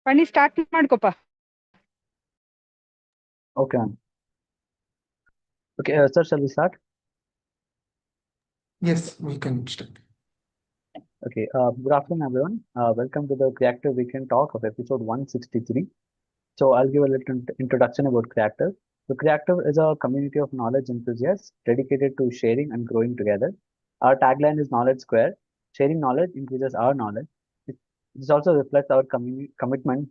Fani start ಮಾಡ್ಕೊಪ್ಪ. Okay. Okay, sir, shall we start? Yes, we can start. Okay, good afternoon, everyone. Welcome to the Creative Weekend Talk of episode 163. So, I'll give a little introduction about Creative. So, Creative is a community of knowledge enthusiasts dedicated to sharing and growing together. Our tagline is Knowledge Square. Sharing knowledge increases our knowledge. This also reflects our commitment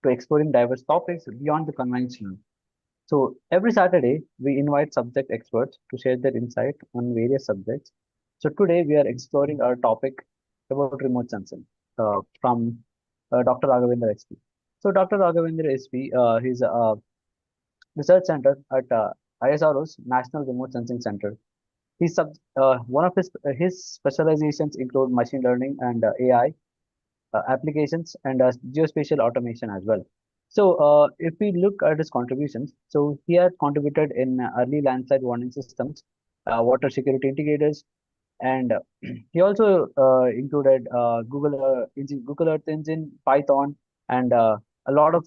to exploring diverse topics beyond the conventional. So every Saturday, we invite subject experts to share their insight on various subjects. So today we are exploring our topic about remote sensing from Dr. Raghavendra SP. So Dr. Raghavendra SP, he's a research center at ISRO's National Remote Sensing Center. One of his specializations include machine learning and AI applications and geospatial automation as well. So, if we look at his contributions, so he has contributed in early landslide warning systems, water security indicators, and he also included Google Earth Engine, Python, and a lot of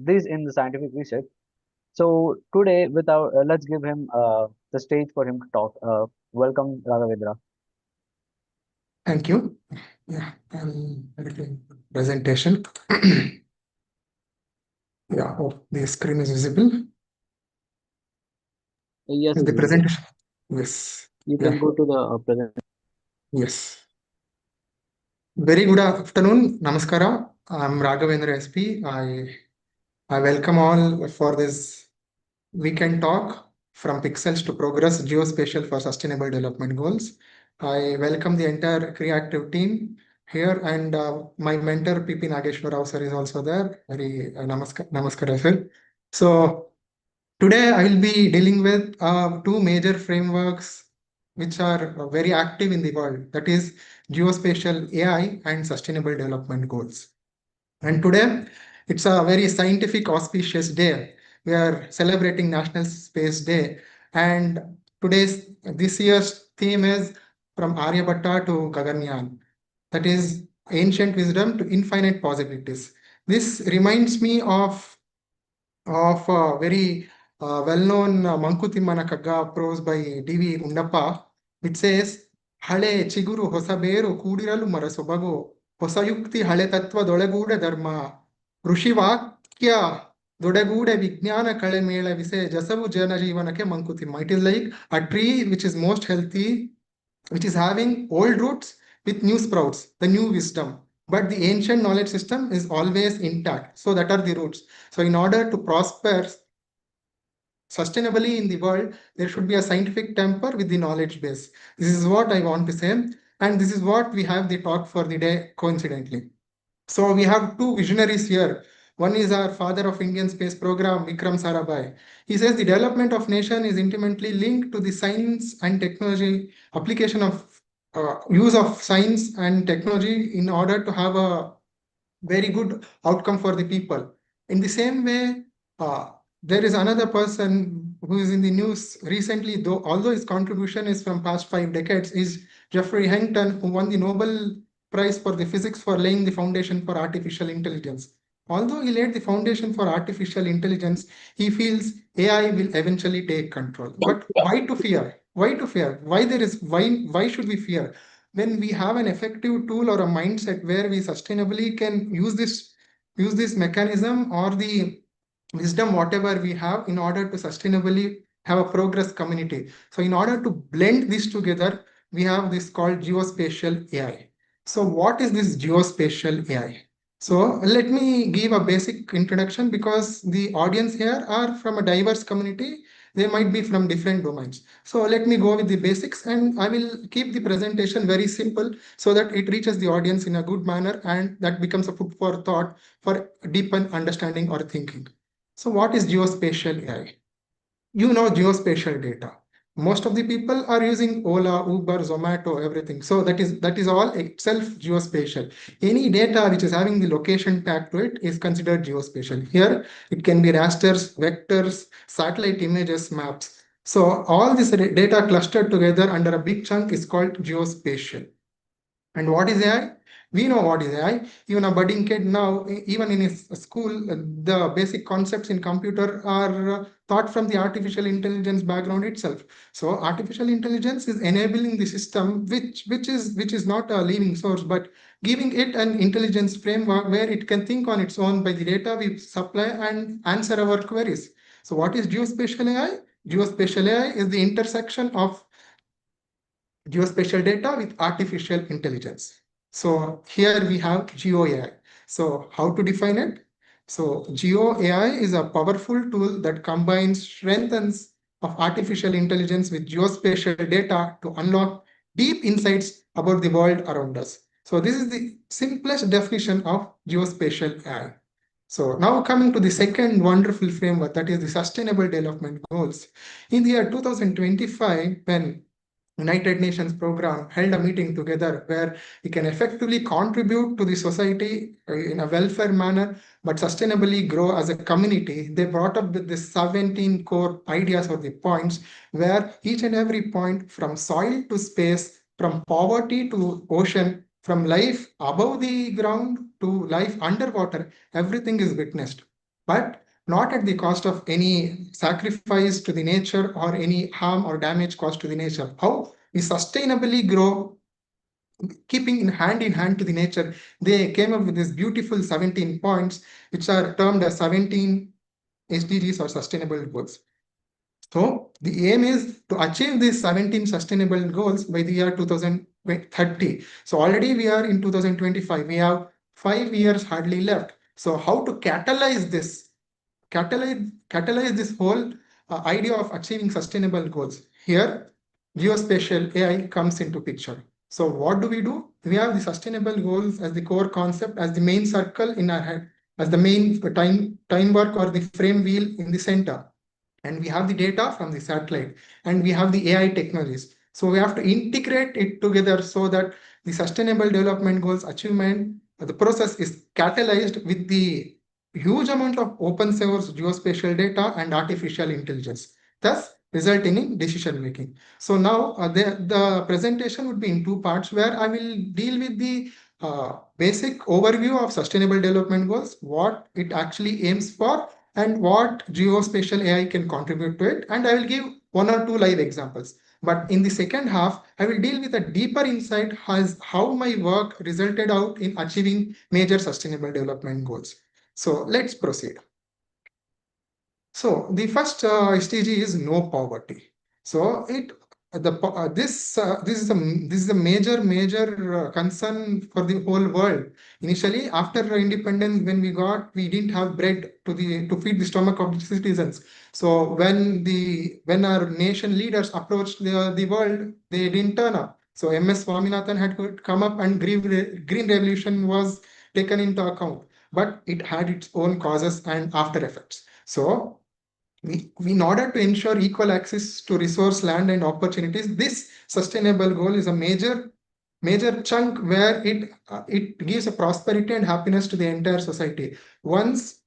these in the scientific research. So today, let's give him the stage for him to talk. Welcome, Raghavendra. Thank you. Yeah, presentation. Yeah, oh, the screen is visible. Yes, The visible. presentation. Yes. You can go to the presentation. Yes. Very good afternoon. Namaskara. I'm Raghavendra SP. I welcome all for this weekend talk from Pixels to Progress Geospatial for Sustainable Development Goals. I welcome the entire creative team here, and my mentor PP Nageshwar Rao sir is also there. Very namaskara sir. So today I will be dealing with two major frameworks which are very active in the world, that is geospatial AI and sustainable development goals. And today it's a very scientific auspicious day. We are celebrating National Space Day, and this year's theme is from Aryabhatta to Gaganyaan. That is ancient wisdom to infinite possibilities. This reminds me of a very well-known Mankutimana Kagga prose by D.V. Undappa, which says, ಹಳೆ ಚಿಗುರು ಹೊಸ ಬೇರು ಕೂಡಿರಲು ಮರ ಸೊಬಗು ಹೊಸ ಯುಕ್ತಿ ಹಳೆ ತತ್ವದೊಳಗೂಡೆ ಧರ್ಮ ಋಷಿ ವಾಕ್ಯ ದೊಡಗೂಡೆ ವಿಜ್ಞಾನ ಕಳೆ ಮೇಳವಿಸೆ ಜಸವು ಜನಜೀವನಕ್ಕೆ Mankutimma. It is like a tree which is most healthy, which is having old roots with new sprouts, the new wisdom. But the ancient knowledge system is always intact. So that are the roots. So in order to prosper sustainably in the world, there should be a scientific temper with the knowledge base. This is what I want to say. And this is what we have the talk for the day coincidentally. So we have two visionaries here. One is our father of Indian space program, Vikram Sarabhai. He says the development of nation is intimately linked to the science and technology application of use of science and technology in order to have a very good outcome for the people. In the same way, there is another person who is in the news recently, though although his contribution is from past 5 decades, is Geoffrey Hinton, who won the Nobel Prize for the physics for laying the foundation for artificial intelligence. Although he laid the foundation for artificial intelligence, he feels AI will eventually take control. But why to fear? Why to fear? Why should we fear? When we have an effective tool or a mindset where we sustainably can use this mechanism or the wisdom whatever we have in order to sustainably have a progress community. So in order to blend this together, we have this called geospatial AI. So what is this geospatial AI? So let me give a basic introduction, because the audience here are from a diverse community. They might be from different domains. So let me go with the basics, and I will keep the presentation very simple so that it reaches the audience in a good manner, and that becomes a food for thought for deepen understanding or thinking. So what is geospatial AI? You know geospatial data. Most of the people are using Ola, Uber, Zomato, everything. So that is all itself geospatial. Any data which is having the location tag to it is considered geospatial. Here it can be rasters, vectors, satellite images, maps. So all this data clustered together under a big chunk is called geospatial. And what is AI? We know what is AI. Even a budding kid now, even in his school, the basic concepts in computer are taught from the artificial intelligence background itself. So artificial intelligence is enabling the system, which is not a living source, but giving it an intelligence framework where it can think on its own by the data we supply and answer our queries. So what is geospatial AI? Geospatial AI is the intersection of geospatial data with artificial intelligence. So here we have Geo AI. So how to define it? So Geo AI is a powerful tool that combines strengths of artificial intelligence with geospatial data to unlock deep insights about the world around us. So this is the simplest definition of geospatial AI. So now coming to the second wonderful framework, that is the Sustainable Development Goals. In the year 2025, when United Nations program held a meeting together where we can effectively contribute to the society in a welfare manner, but sustainably grow as a community. They brought up with this 17 core ideas or the points where each and every point from soil to space, from poverty to ocean, from life above the ground to life underwater, everything is witnessed. But not at the cost of any sacrifice to the nature or any harm or damage caused to the nature. How we sustainably grow, keeping in hand to the nature. They came up with this beautiful 17 points, which are termed as 17 SDGs or sustainable goals. So the aim is to achieve these 17 sustainable goals by the year 2030. So already we are in 2025. We have 5 years hardly left. So how to catalyze this? Catalyze this whole idea of achieving sustainable goals. Here, geospatial AI comes into picture. So what do? We have the sustainable goals as the core concept, as the main circle in our head, as the main time work or the frame wheel in the center. And we have the data from the satellite, and we have the AI technologies. So we have to integrate it together so that the sustainable development goals achievement, the process is catalyzed with the huge amount of open source geospatial data and artificial intelligence, thus resulting in decision making. So now the presentation would be in two parts where I will deal with the basic overview of sustainable development goals, what it actually aims for, and what geospatial AI can contribute to it. And I will give one or two live examples. But in the second half, I will deal with a deeper insight as how my work resulted out in achieving major sustainable development goals. So let's proceed. So the first SDG is no poverty. So this is a major concern for the whole world. Initially, after independence, when we didn't have bread to feed the stomach of the citizens. So when our nation leaders approached the world, they didn't turn up. So MS Swaminathan had to come up, and Green Revolution was taken into account, but it had its own causes and after effects. So in order to ensure equal access to resource, land, and opportunities, this sustainable goal is a major chunk where it gives a prosperity and happiness to the entire society. Once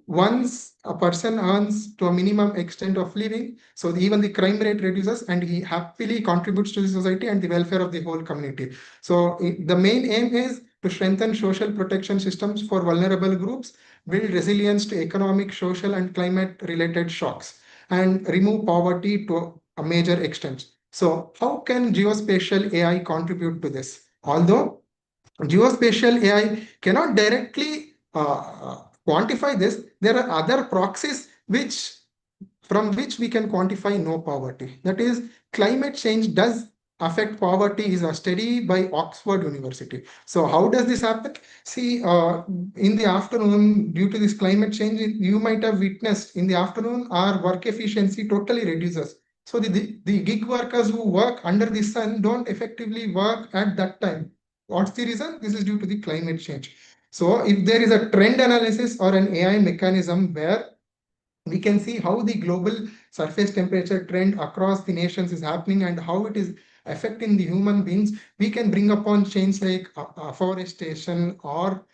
once a person earns to a minimum extent of living, so even the crime rate reduces, and he happily contributes to the society and the welfare of the whole community. So the main aim is to strengthen social protection systems for vulnerable groups, build resilience to economic, social, and climate related shocks, and remove poverty to a major extent. So how can geospatial AI contribute to this? Although geospatial AI cannot directly quantify this, there are other proxies from which we can quantify no poverty. That is, climate change does affect poverty is a study by Oxford University. So how does this happen? See, in the afternoon, due to this climate change, you might have witnessed in the afternoon, our work efficiency totally reduces. So the gig workers who work under the sun don't effectively work at that time. What's the reason? This is due to the climate change. So if there is a trend analysis or an AI mechanism where we can see how the global surface temperature trend across the nations is happening and how it is affecting the human beings, we can bring upon change like afforestation or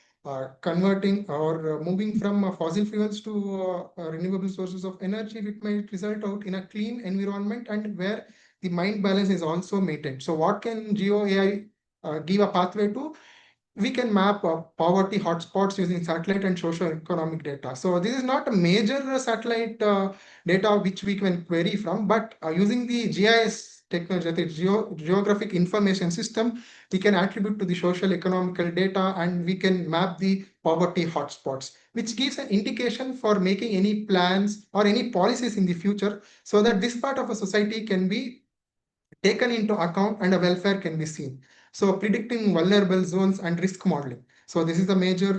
converting or moving from fossil fuels to renewable sources of energy, which might result out in a clean environment and where the mind balance is also maintained. So what can Geo AI give a pathway to? we can map poverty hotspots using satellite and socio-economic data. So this is not a major satellite data which we can query from, but using the GIS technology, the geographic information system, we can attribute to the social economical data and we can map the poverty hotspots, which gives an indication for making any plans or any policies in the future so that this part of a society can be taken into account and a welfare can be seen. So predicting vulnerable zones and risk modeling. So this is a major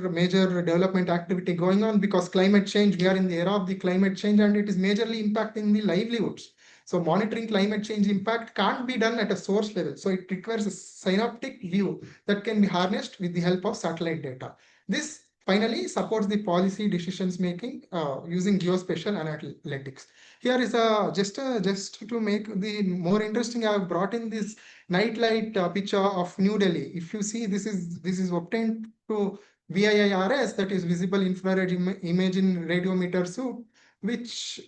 development activity going on because climate change, we are in the era of the climate change and it is majorly impacting the livelihoods. So monitoring climate change impact can't be done at a source level. So it requires a synoptic view that can be harnessed with the help of satellite data. This finally supports the policy decisions making using geospatial analytics. Here is a just to make the more interesting. I have brought in this nightlight picture of New Delhi. If you see, this is obtained to VIIRS, that is visible infrared image in radiometer suite, which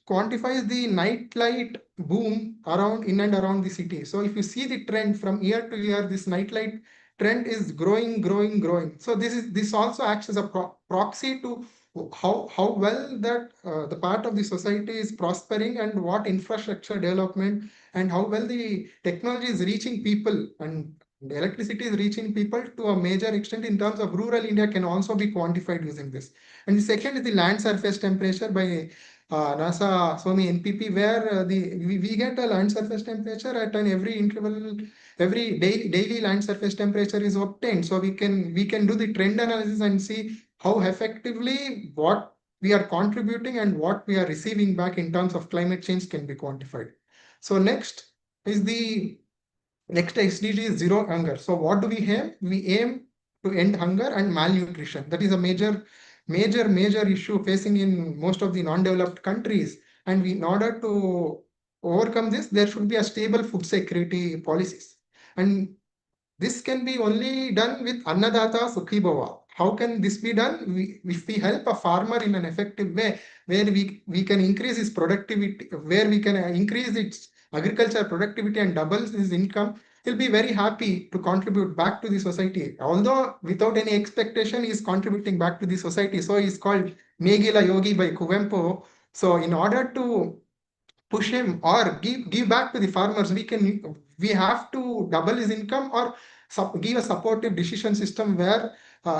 quantifies the nightlight boom around in and around the city. So if you see the trend from year to year, this nightlight trend is growing. So this also acts as a proxy to how well that the part of the society is prospering and what infrastructure development and how well the technology is reaching people and the electricity is reaching people to a major extent in terms of rural India can also be quantified using this. And the second is the land surface temperature by NASA SOMI NPP, where we get a land surface temperature at an every interval, every daily land surface temperature is obtained. So we can do the trend analysis and see how effectively what we are contributing and what we are receiving back in terms of climate change can be quantified. So is the next SDG is zero hunger. So what do we aim? We aim to end hunger and malnutrition. That is a major issue facing in most of the non-developed countries. And in order to overcome this, there should be a stable food security policies. And this can be only done with Annadata Sukhi Bhava. How can this be done? If we help a farmer in an effective way, where we can increase his productivity, where we can increase its agriculture productivity and doubles his income, he'll be very happy to contribute back to the society. Although without any expectation, he is contributing back to the society. So he's called Megila Yogi by Kuvempu. So in order to push him or give back to the farmers, we have to double his income or give a supportive decision system where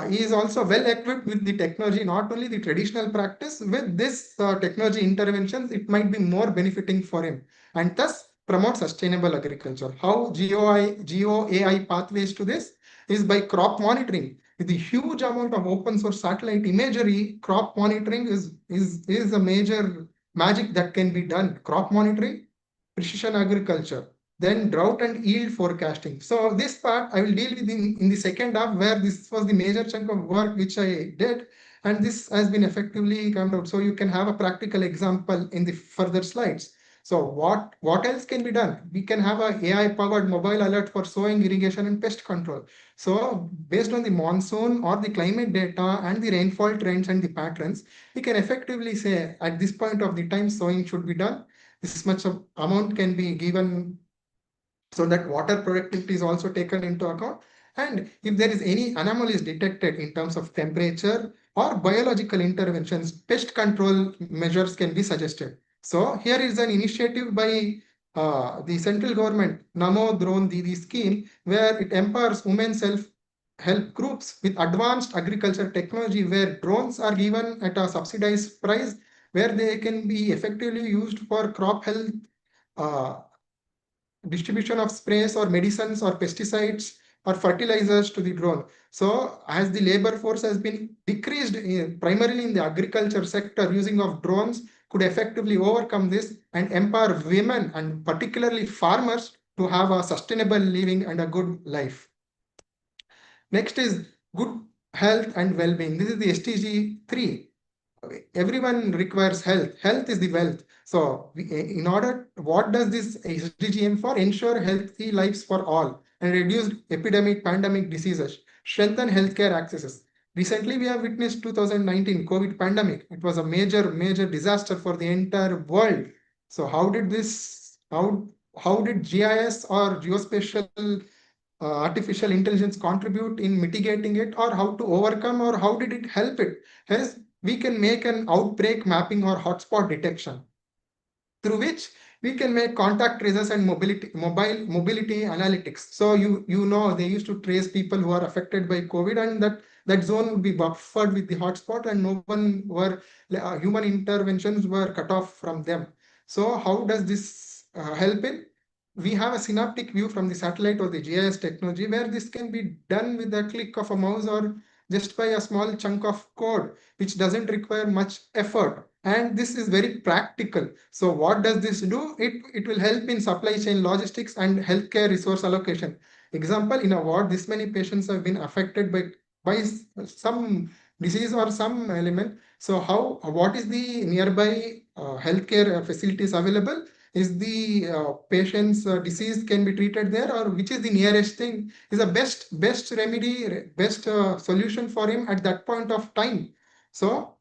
he is also well equipped with the technology, not only the traditional practice. With this technology interventions, it might be more benefiting for him and thus promote sustainable agriculture. How GeoAI pathways to this is by crop monitoring. With the huge amount of open source satellite imagery, crop monitoring is a major magic that can be done. Crop monitoring, precision agriculture, then drought and yield forecasting. So this part I will deal with in the second half, where this was the major chunk of work which I did, and this has been effectively come out. So you can have a practical example in the further slides. So what else can be done? We can have a AI powered mobile alert for sowing, irrigation, and pest control. So based on the monsoon or the climate data and the rainfall trends and the patterns, we can effectively say at this point of the time sowing should be done. This much of amount can be given so that water productivity is also taken into account. And if there is any anomalies detected in terms of temperature or biological interventions, pest control measures can be suggested. So here is an initiative by the central government, Namo Drone Didi scheme, where it empowers women self-help groups with advanced agriculture technology, where drones are given at a subsidized price, where they can be effectively used for crop health, uh, distribution of sprays or medicines or pesticides or fertilizers to the drone. So as the labor force has been decreased primarily in the agriculture sector, using of drones could effectively overcome this and empower women and particularly farmers to have a sustainable living and a good life. Next is good health and well-being. This is the SDG 3. Everyone requires health. Health is the wealth. So in order, what does this SDG aim for? Ensure healthy lives for all and reduce pandemic diseases, strengthen healthcare accesses. Recently, we have witnessed 2019 COVID pandemic. It was a major disaster for the entire world. So how did GIS or geospatial artificial intelligence contribute in mitigating it, or how to overcome, or how did it help it? Hence, we can make an outbreak mapping or hotspot detection, through which we can make contact traces and mobility analytics. So they used to trace people who are affected by COVID, and that zone would be buffered with the hotspot, and no one were human interventions were cut off from them. So how does this help in? We have a synaptic view from the satellite or the GIS technology, where this can be done with a click of a mouse, or just by a small chunk of code, which doesn't require much effort. And this is very practical. So what does this do? It will help in supply chain logistics and healthcare resource allocation. Example, in a ward, this many patients have been affected by some disease or some element. So what is the nearby healthcare facilities available? Is the patient's disease can be treated there, or which is the nearest thing is the best remedy, best solution for him at that point of time. So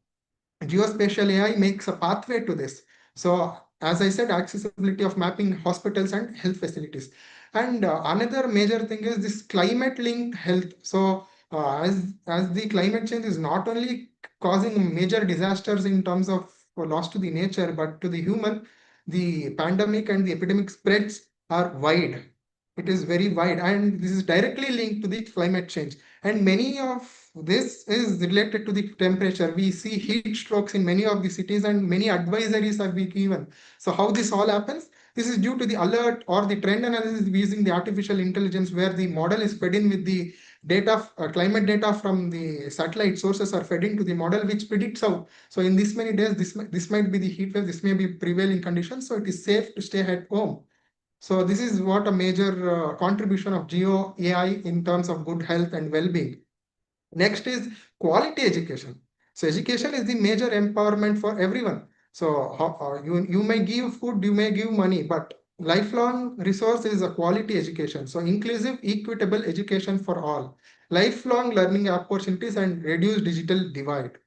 Geospatial AI makes a pathway to this. So, as I said, accessibility of mapping hospitals and health facilities. And another major thing is this climate linked health. So, as the climate change is not only causing major disasters in terms of loss to the nature, but to the human, the pandemic and the epidemic spreads are wide. It is very wide, and this is directly linked to the climate change. And many of this is related to the temperature. We see heat strokes in many of the cities, and many advisories have been given. So how this all happens? This is due to the alert or the trend analysis using the artificial intelligence, where the model is fed in with the data, climate data from the satellite sources are fed into the model, which predicts how. So in this many days, this might be the heat wave, this may be prevailing conditions. So it is safe to stay at home. So this is what a major contribution of Geo AI in terms of good health and well-being. Next is quality education. So education is the major empowerment for everyone. So you may give food, you may give money, but lifelong resource is a quality education. So inclusive, equitable education for all, lifelong learning opportunities, and reduce digital divide.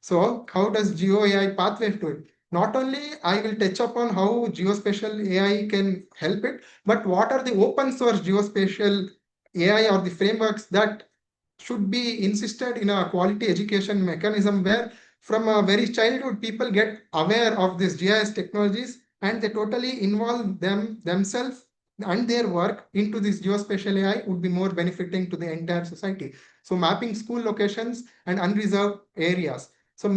So how does Geo AI pathway do it? Not only I will touch upon how geospatial AI can help it, but what are the open source geospatial AI or the frameworks that should be insisted in a quality education mechanism, where from a very childhood people get aware of these GIS technologies, and they totally involve themselves and their work into this geospatial AI would be more benefiting to the entire society. So mapping school locations and unreserved areas. So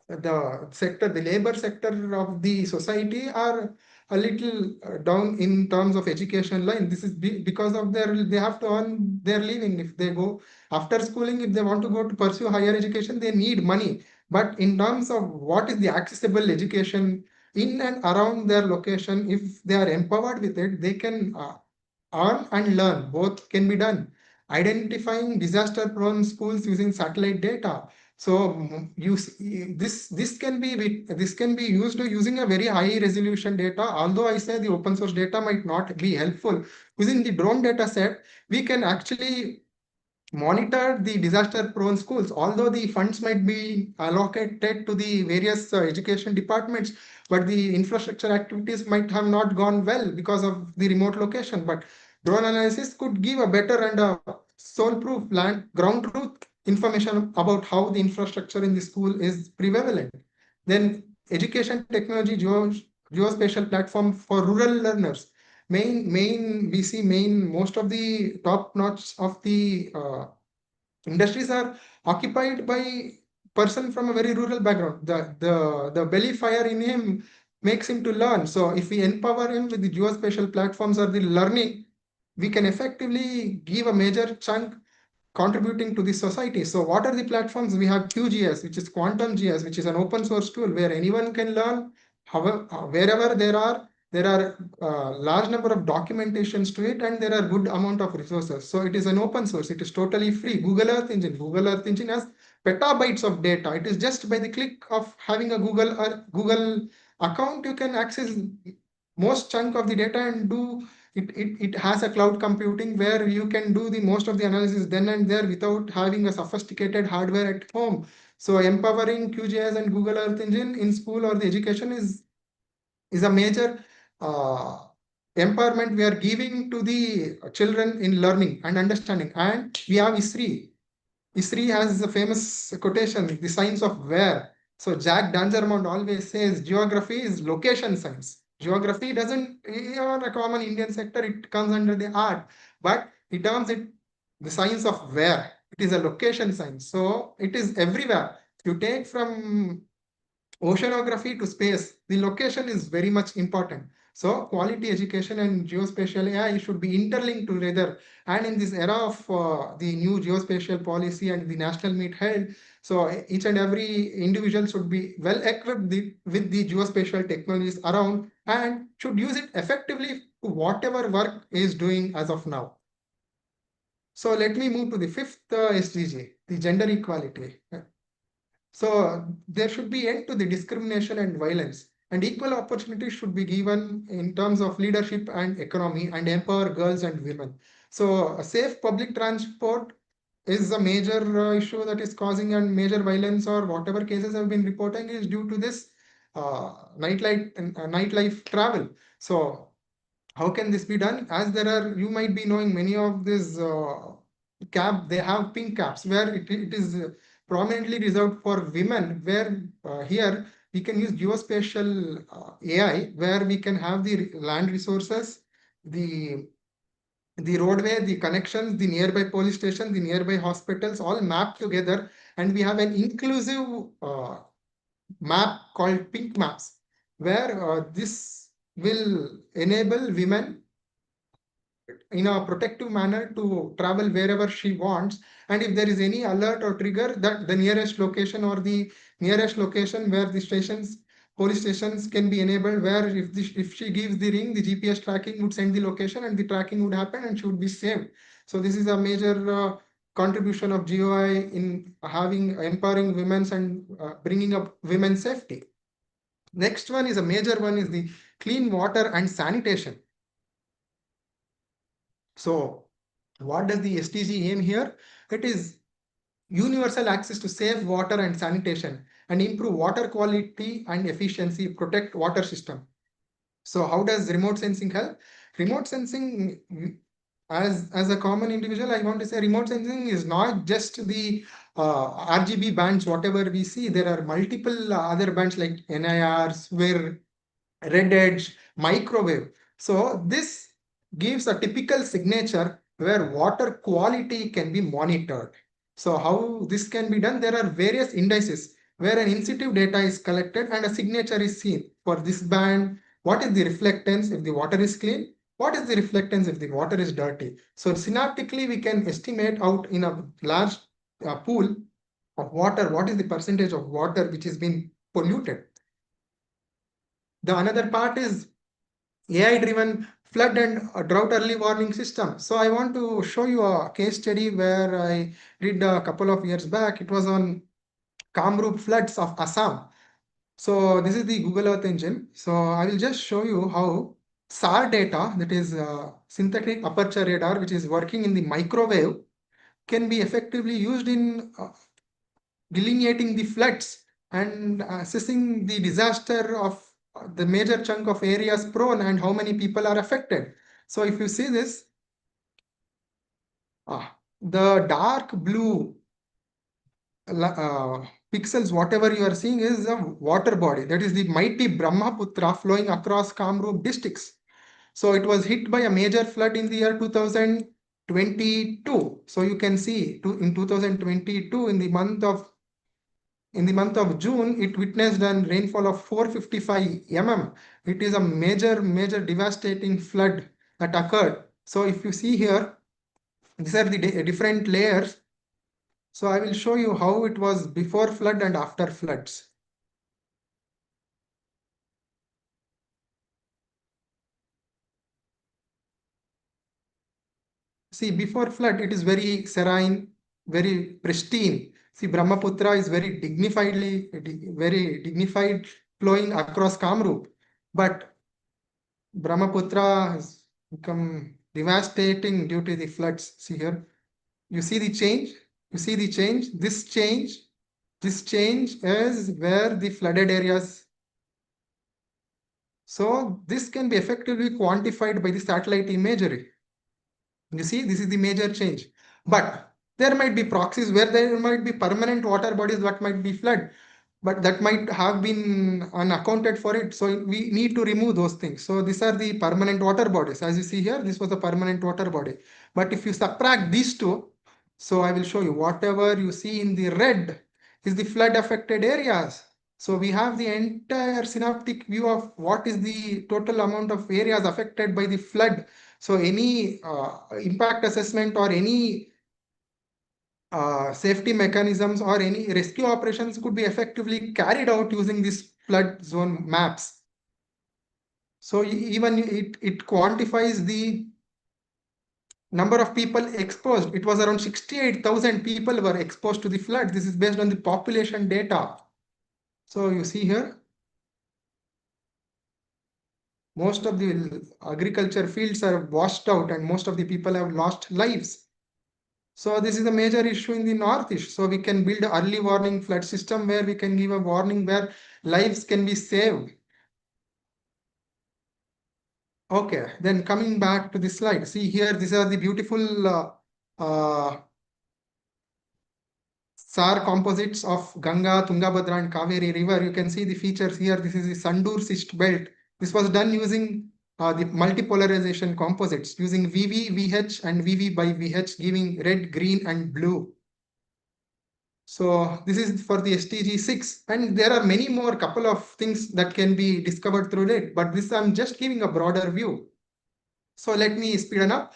the labor sector of the society are a little down in terms of education line. This is because of they have to earn their living. If they go after schooling, if they want to go to pursue higher education, they need money. But in terms of what is the accessible education in and around their location, if they are empowered with it, they can earn and learn. Both can be done. Identifying disaster prone schools using satellite data. So this can be used using a very high resolution data. Although I say the open source data might not be helpful, using the drone data set, we can actually monitor the disaster prone schools. Although the funds might be allocated to the various education departments, but the infrastructure activities might have not gone well because of the remote location. But drone analysis could give a better and a soul proof land ground truth information about how the infrastructure in the school is prevalent. Then education technology geospatial platform for rural learners. Main we see main most of the top notch of the industries are occupied by person from a very rural background. The belly fire in him makes him to learn. So if we empower him with the geospatial platforms or the learning, we can effectively give a major chunk contributing to the society. So what are the platforms? We have QGS, which is Quantum GS, which is an open source tool where anyone can learn. However, wherever there are large number of documentations to it, and there are good amount of resources. So it is an open source. It is totally free. Google Earth Engine has petabytes of data. It is just by the click of having a Google account, you can access most chunk of the data and do it has a cloud computing where you can do the most of the analysis then and there without having a sophisticated hardware at home. So empowering QGIS and Google Earth Engine in school or the education is a major uh, empowerment we are giving to the children in learning and understanding. And we have ISRI. ISRI has a famous quotation, the science of where. So Jack Dangermond always says geography is location science. Geography doesn't, in a common Indian sector, it comes under the art, but it terms it the science of where. It is a location science. So it is everywhere. You take from oceanography to space, the location is very much important. So quality education and geospatial AI should be interlinked together. And in this era of the new geospatial policy and the national meet held, so each and every individual should be well equipped with the geospatial technologies around and should use it effectively to whatever work is doing as of now. So let me move to the fifth SDG, the gender equality. So there should be end to the discrimination and violence, and equal opportunity should be given in terms of leadership and economy and empower girls and women. So a safe public transport is a major issue that is causing and major violence or whatever cases have been reporting is due to this nightlife travel. So how can this be done? As there are, you might be knowing many of these cab, they have pink caps where it is prominently reserved for women, where here we can use geospatial AI, where we can have the land resources, the the roadway, the connections, the nearby police station, the nearby hospitals, all mapped together, and we have an inclusive map called pink maps, where this will enable women in a protective manner to travel wherever she wants. And if there is any alert or trigger, that the nearest location or the nearest location where the stations, police stations can be enabled, where if she gives the ring, the GPS tracking would send the location and the tracking would happen and she would be saved. So this is a major contribution of GOI in having empowering women's and bringing up women's safety. Next one is a major one is the clean water and sanitation. So what does the SDG aim here? It is universal access to safe water and sanitation and improve water quality and efficiency, protect water system. So how does remote sensing help? Remote sensing, as a common individual, I want to say remote sensing is not just the RGB bands, whatever we see. There are multiple other bands like NIRs, where red edge, microwave. So this gives a typical signature where water quality can be monitored. So how this can be done? There are various indices where an in situ data is collected and a signature is seen. For this band, what is the reflectance if the water is clean? What is the reflectance if the water is dirty? So synaptically, we can estimate out in a large pool of water, what is the percentage of water which is being polluted. The another part is AI driven flood and drought early warning system. So I want to show you a case study where I did a couple of years back. It was on Kamrup floods of Assam. So this is the Google Earth engine. So I will just show you how SAR data, that is synthetic aperture radar, which is working in the microwave, can be effectively used in delineating the floods and assessing the disaster of the major chunk of areas prone and how many people are affected. So if you see this, the dark blue pixels, whatever you are seeing is a water body. That is the mighty Brahmaputra flowing across Kamrup districts. So it was hit by a major flood in the year 2022. So you can see in 2022, in the month of June, it witnessed a rainfall of 455 mm. It is a major devastating flood that occurred. So if you see here, these are the different layers. So I will show you how it was before flood and after floods. See, before flood, it is very serene, very pristine. See, Brahmaputra is very dignified flowing across Kamrup. But Brahmaputra has become devastating due to the floods. See here, you see the change. You see the change. This change is where the flooded areas So this can be effectively quantified by the satellite imagery. You see, this is the major change. But there might be proxies where there might be permanent water bodies that might be flood, but that might have been unaccounted for it. So we need to remove those things. So these are the permanent water bodies. As you see here, this was a permanent water body. But if you subtract these two, so I will show you whatever you see in the red is the flood affected areas. So we have the entire synoptic view of what is the total amount of areas affected by the flood. So any impact assessment or any safety mechanisms or any rescue operations could be effectively carried out using these flood zone maps. So even it quantifies the number of people exposed. It was around 68,000 people were exposed to the flood. This is based on the population data. So you see here, most of the agriculture fields are washed out and most of the people have lost lives. So this is a major issue in the Northeast. So we can build an early warning flood system where we can give a warning where lives can be saved. Okay, then coming back to the slide. See here, these are the beautiful SAR composites of Ganga, Tungabhadra and Kaveri river. You can see the features here. This is the Sandur cyst belt. This was done using the multipolarization composites using VV, VH and VV by VH giving red, green and blue. So this is for the SDG 6 and there are many more couple of things that can be discovered through it, but this I'm just giving a broader view. So let me speed it up.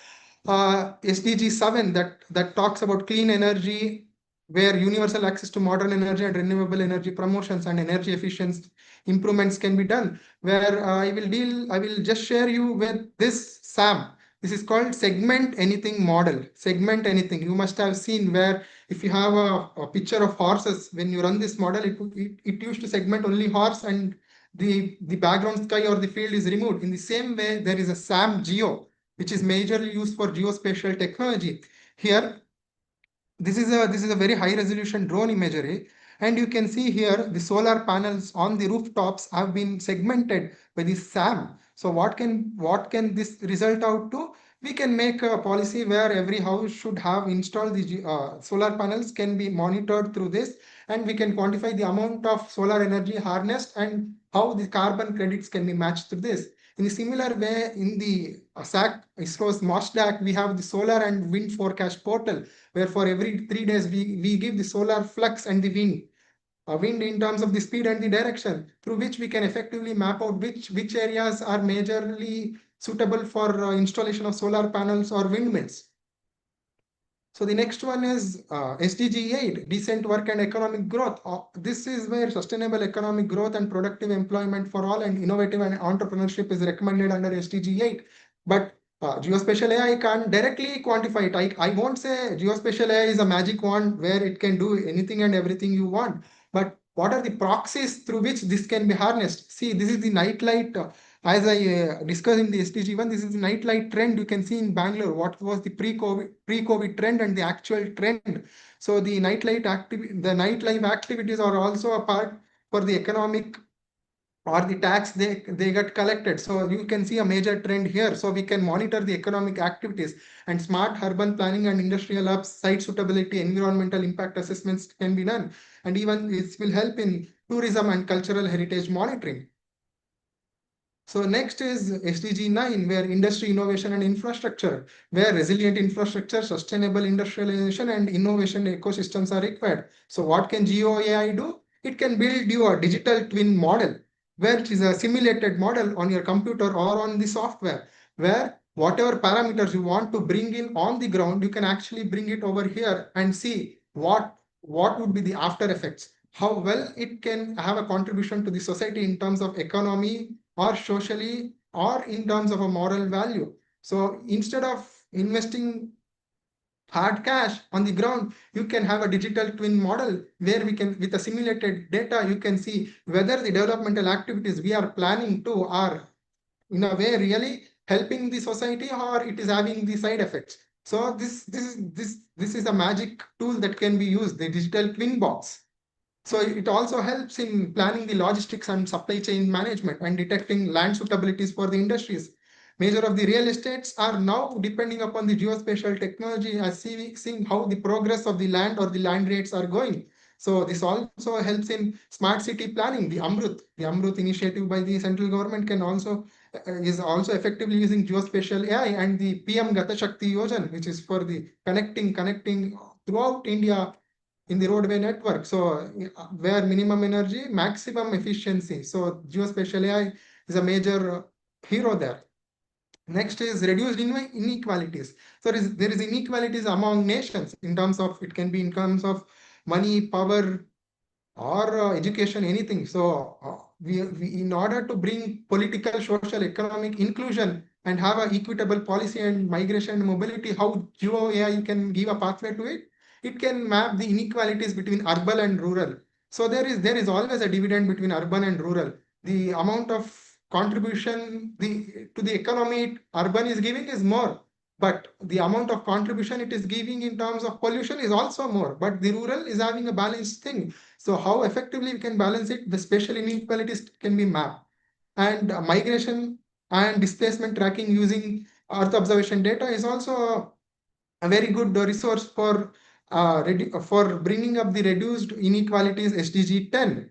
SDG 7 that talks about clean energy, where universal access to modern energy and renewable energy promotions and energy efficiency improvements can be done. Where I will just share you with this SAM. This is called segment anything model. Segment anything. You must have seen where if you have a picture of horses, when you run this model, it used to segment only horse and the background sky or the field is removed. In the same way, there is a SAM Geo, which is majorly used for geospatial technology. Here, this is a very high resolution drone imagery. And you can see here the solar panels on the rooftops have been segmented by the SAM. So what can this result out to? We can make a policy where every house should have installed the solar panels can be monitored through this, and we can quantify the amount of solar energy harnessed and how the carbon credits can be matched through this. In a similar way, in the SAC ISRO's MOSDAC, we have the solar and wind forecast portal, where for every 3 days we give the solar flux and the wind in terms of the speed and the direction, through which we can effectively map out which areas are majorly suitable for installation of solar panels or windmills. So the next one is SDG 8, decent work and economic growth. This is where sustainable economic growth and productive employment for all and innovative and entrepreneurship is recommended under SDG 8. But geospatial AI can't directly quantify it. I won't say geospatial AI is a magic wand where it can do anything and everything you want. But what are the proxies through which this can be harnessed? See, this is the nightlight. As I discussed in the SDG1, this is the nightlight trend you can see in Bangalore. What was the pre-COVID trend and the actual trend? So the nightlife activities are also a part for the economic or the tax they get collected. So you can see a major trend here. So we can monitor the economic activities and smart urban planning and industrial hubs, site suitability, environmental impact assessments can be done. And even this will help in tourism and cultural heritage monitoring. So next is SDG 9, where industry innovation and infrastructure, where resilient infrastructure, sustainable industrialization and innovation ecosystems are required. So what can GeoAI do? It can build you a digital twin model, which is a simulated model on your computer or on the software, where whatever parameters you want to bring in on the ground, you can actually bring it over here and see what would be the after effects, how well it can have a contribution to the society in terms of economy or socially or in terms of a moral value. So instead of investing hard cash on the ground, you can have a digital twin model where we can, with a simulated data, you can see whether the developmental activities we are planning to are in a way really helping the society or it is having the side effects. So this is a magic tool that can be used, the digital twin box. So it also helps in planning the logistics and supply chain management and detecting land suitabilities for the industries. Major of the real estates are now depending upon the geospatial technology as seeing how the progress of the land or the land rates are going. So this also helps in smart city planning. The Amrut initiative by the central government can also is also effectively using geospatial AI, and the PM Gata Shakti Yojan, which is for the connecting throughout India in the roadway network. So where minimum energy, maximum efficiency. So geospatial AI is a major hero there. Next is reduced inequalities. So there is inequalities among nations in terms of, it can be in terms of money, power, or education, anything. So we in order to bring political, social, economic inclusion and have a equitable policy and migration and mobility, how Geo AI can give a pathway to it. It can map the inequalities between urban and rural. So there is always a dividend between urban and rural. The amount of contribution to the economy urban is giving is more, but the amount of contribution it is giving in terms of pollution is also more. But the rural is having a balanced thing. So how effectively we can balance it? The spatial inequalities can be mapped. And migration and displacement tracking using Earth observation data is also a very good resource for bringing up the reduced inequalities, SDG 10.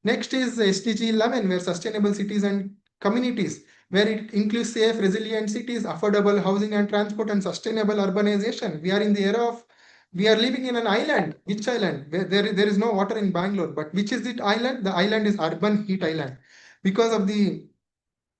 Next is SDG 11, where sustainable cities and communities, where it includes safe, resilient cities, affordable housing and transport, and sustainable urbanization. We are in the era of, we are living in an island. Which island? Where there is no water in Bangalore, but which is it island? The island is urban heat island. Because of the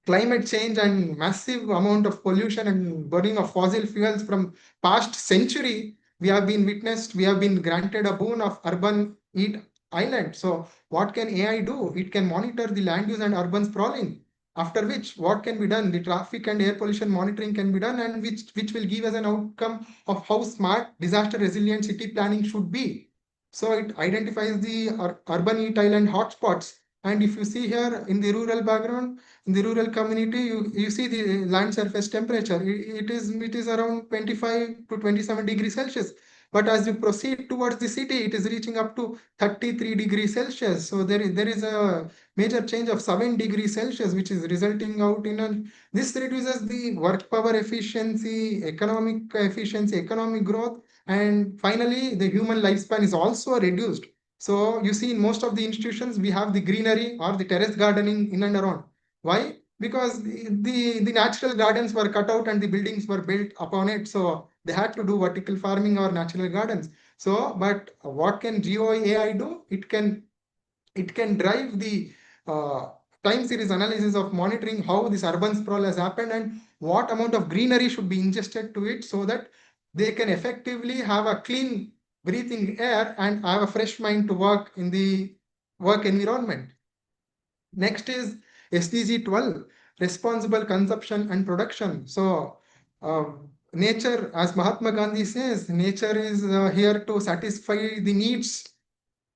climate change and massive amount of pollution and burning of fossil fuels from past century, we have been granted a boon of urban heat island. So what can AI do? It can monitor the land use and urban sprawling. After which, what can be done? The traffic and air pollution monitoring can be done, and which will give us an outcome of how smart disaster resilient city planning should be. So it identifies the urban heat island hotspots. And if you see here in the rural background, in the rural community, you see the land surface temperature. It is around 25 to 27 degrees Celsius. But as you proceed towards the city, it is reaching up to 33 degrees Celsius. So there is a major change of 7 degrees Celsius, which is resulting out in a, this reduces the work power efficiency, economic growth, and finally the human lifespan is also reduced. So you see in most of the institutions, we have the greenery or the terrace gardening in and around. Why? Because the natural gardens were cut out and the buildings were built upon it. So they had to do vertical farming or natural gardens. So, but what can Geo AI do? It can drive the uh, time series analysis of monitoring how this urban sprawl has happened and what amount of greenery should be ingested to it, so that they can effectively have a clean breathing air and have a fresh mind to work in the work environment. Next is SDG 12, responsible consumption and production. So, nature, as Mahatma Gandhi says, nature is here to satisfy the needs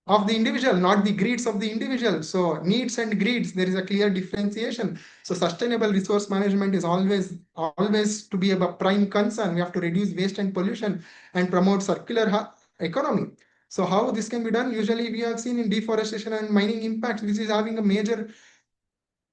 of the individual, not the greeds of the individual. So, needs and greeds, there is a clear differentiation. So, sustainable resource management is always to be a prime concern. We have to reduce waste and pollution and promote circular economy. So how this can be done? Usually we have seen in deforestation and mining impacts, which is having a major,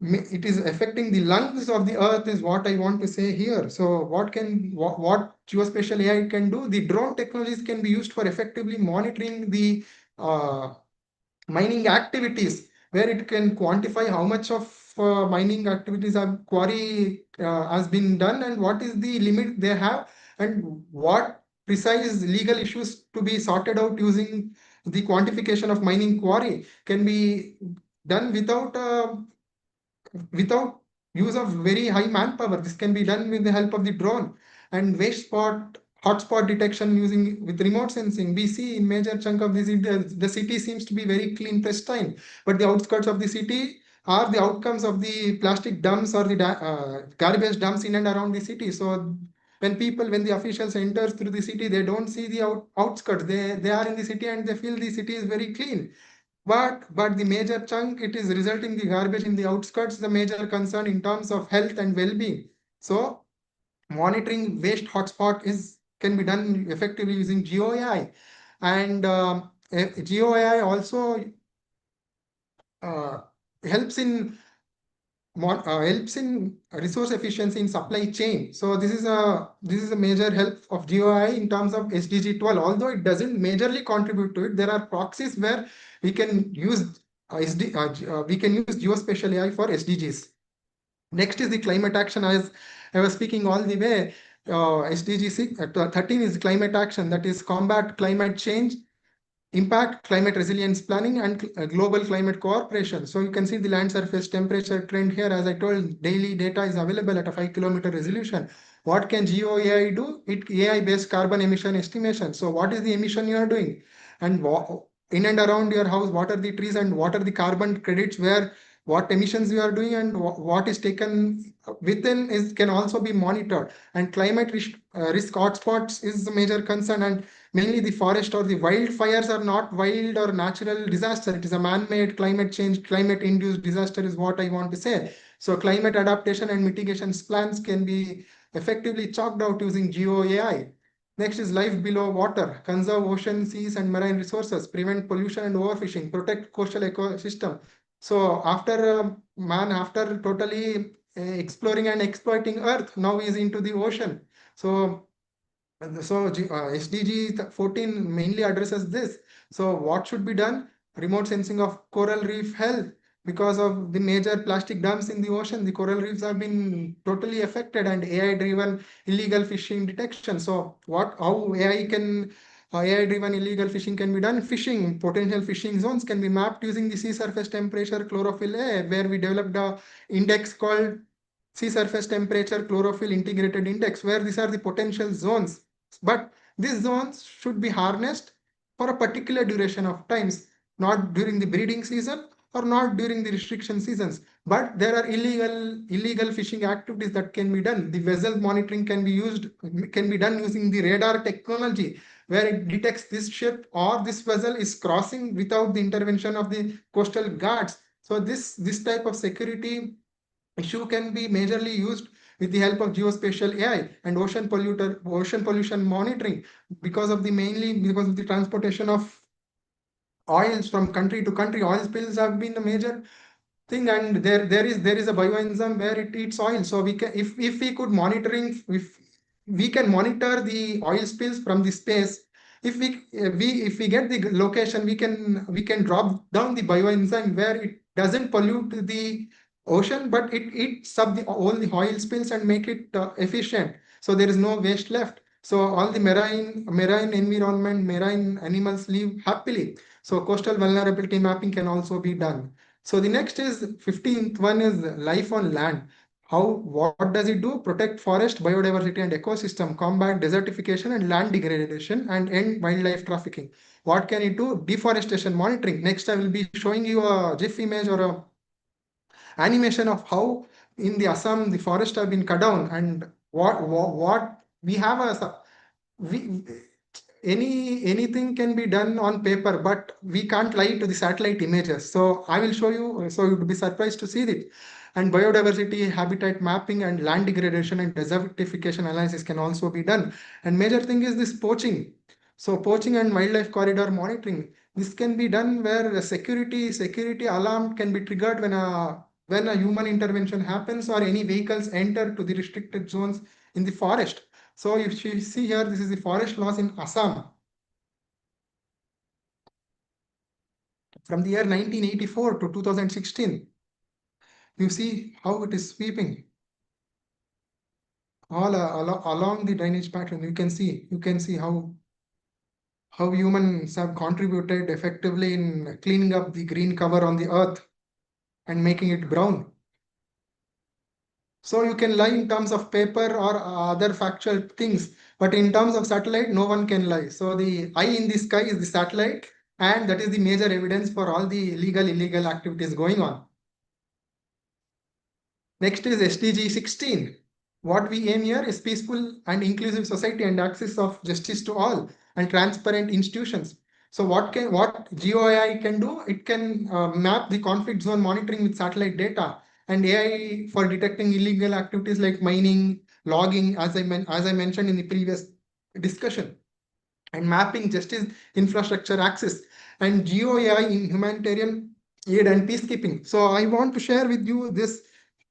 it is affecting the lungs of the earth, is what I want to say here. So what geospatial AI can do? The drone technologies can be used for effectively monitoring the uh, mining activities, where it can quantify how much of mining activities have quarry has been done, and what is the limit they have, and what precise legal issues to be sorted out using the quantification of mining quarry can be done without use of very high manpower. This can be done with the help of the drone. And waste spot hotspot detection using with remote sensing. We see in major chunk of the city, the city seems to be very clean, pristine, but the outskirts of the city are the outcomes of the plastic dumps or the garbage dumps in and around the city. So when the officials enters through the city, they don't see the outskirts. They are in the city and they feel the city is very clean. But the major chunk, it is resulting the garbage in the outskirts, the major concern in terms of health and well-being. So monitoring waste hotspot is can be done effectively using GeoAI. And GeoAI also uh, helps in helps in resource efficiency in supply chain. So this is a major help of GeoAI in terms of SDG 12. Although it doesn't majorly contribute to it, there are proxies where we can use we can use Geospatial AI for SDGs. Next is the climate action. As I was speaking all the way, SDG 13 is climate action, that is combat climate change, impact climate resilience planning, and global climate cooperation. So you can see the land surface temperature trend here. As I told, daily data is available at a 5 kilometer resolution. What can GeoAI do? It AI based carbon emission estimation. So what is the emission you are doing, and in and around your house, what are the trees and what are the carbon credits, where what emissions you are doing, and what is taken within is can also be monitored. And climate risk hotspots is a major concern, and mainly the forest or the wildfires are not wild or natural disaster. It is a man-made climate change, climate-induced disaster is what I want to say. So climate adaptation and mitigation plans can be effectively chalked out using GeoAI. Next is life below water, conserve ocean, seas, and marine resources, prevent pollution and overfishing, protect coastal ecosystem. So after totally exploring and exploiting Earth, now is into the ocean. So SDG 14 mainly addresses this. So what should be done? Remote sensing of coral reef health. Because of the major plastic dumps in the ocean, the coral reefs have been totally affected, and AI-driven illegal fishing detection. So how AI-driven illegal fishing can be done? Fishing, potential fishing zones can be mapped using the sea surface temperature chlorophyll A, where we developed a index called sea surface temperature chlorophyll integrated index, where these are the potential zones. But these zones should be harnessed for a particular duration of times, not during the breeding season or not during the restriction seasons. But there are illegal fishing activities that can be done. The vessel monitoring can be done using the radar technology, where it detects this ship or this vessel is crossing without the intervention of the coastal guards. So this type of security issue can be majorly used with the help of geospatial AI and ocean pollution monitoring, because of the transportation of oils from country to country. Oil spills have been a major thing, and there is a bioenzyme where it eats oil. So we can, if we could monitoring if we can monitor the oil spills from the space. If we get the location, we can drop down the bioenzyme where it doesn't pollute the ocean, but it eats up all the oil spills and make it efficient, so there is no waste left. So all the marine environment, marine animals live happily. So coastal vulnerability mapping can also be done. So the next is 15th one is life on land. What does it do? Protect forest, biodiversity, and ecosystem, combat desertification and land degradation, and end wildlife trafficking. What can it do? Deforestation monitoring. Next, I will be showing you a GIF image or a animation of how in the Assam the forests have been cut down, and what we have we anything can be done on paper, but we can't lie to the satellite images. So I will show you, so you'd be surprised to see it. And biodiversity, habitat mapping, and land degradation and desertification analysis can also be done. And major thing is this poaching. So poaching and wildlife corridor monitoring. This can be done where a security alarm can be triggered when a human intervention happens or any vehicles enter to the restricted zones in the forest. So if you see here, this is the forest loss in Assam from the year 1984 to 2016. You see how it is sweeping along the drainage pattern. You can see how humans have contributed effectively in cleaning up the green cover on the earth and making it brown. So you can lie in terms of paper or other factual things, but in terms of satellite, no one can lie. So the eye in the sky is the satellite, and that is the major evidence for all the illegal activities going on. Next is SDG 16. What we aim here is peaceful and inclusive society and access of justice to all and transparent institutions. So what GeoAI can do? It can map the conflict zone monitoring with satellite data, and AI for detecting illegal activities like mining, logging, as I mentioned in the previous discussion. and mapping justice infrastructure access, and geo AI in humanitarian aid and peacekeeping. So I want to share with you this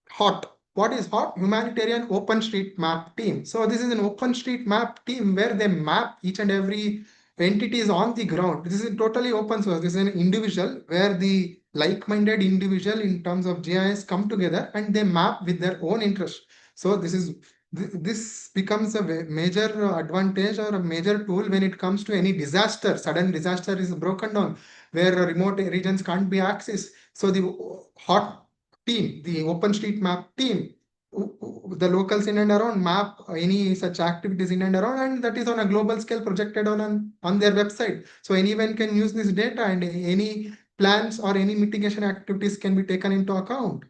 hot. What is hot? Humanitarian OpenStreetMap team. So this is an OpenStreetMap team where they map each and every entities on the ground. This is totally open source. This is an individual where the like-minded individual in terms of GIS come together and they map with their own interest. So this becomes a major advantage or a major tool when it comes to any disaster. Sudden disaster is broken down where remote regions can't be accessed. So the hot team, the OpenStreetMap team, the locals in and around map any such activities in and around, and that is on a global scale projected on their website. So anyone can use this data, and any plans or any mitigation activities can be taken into account.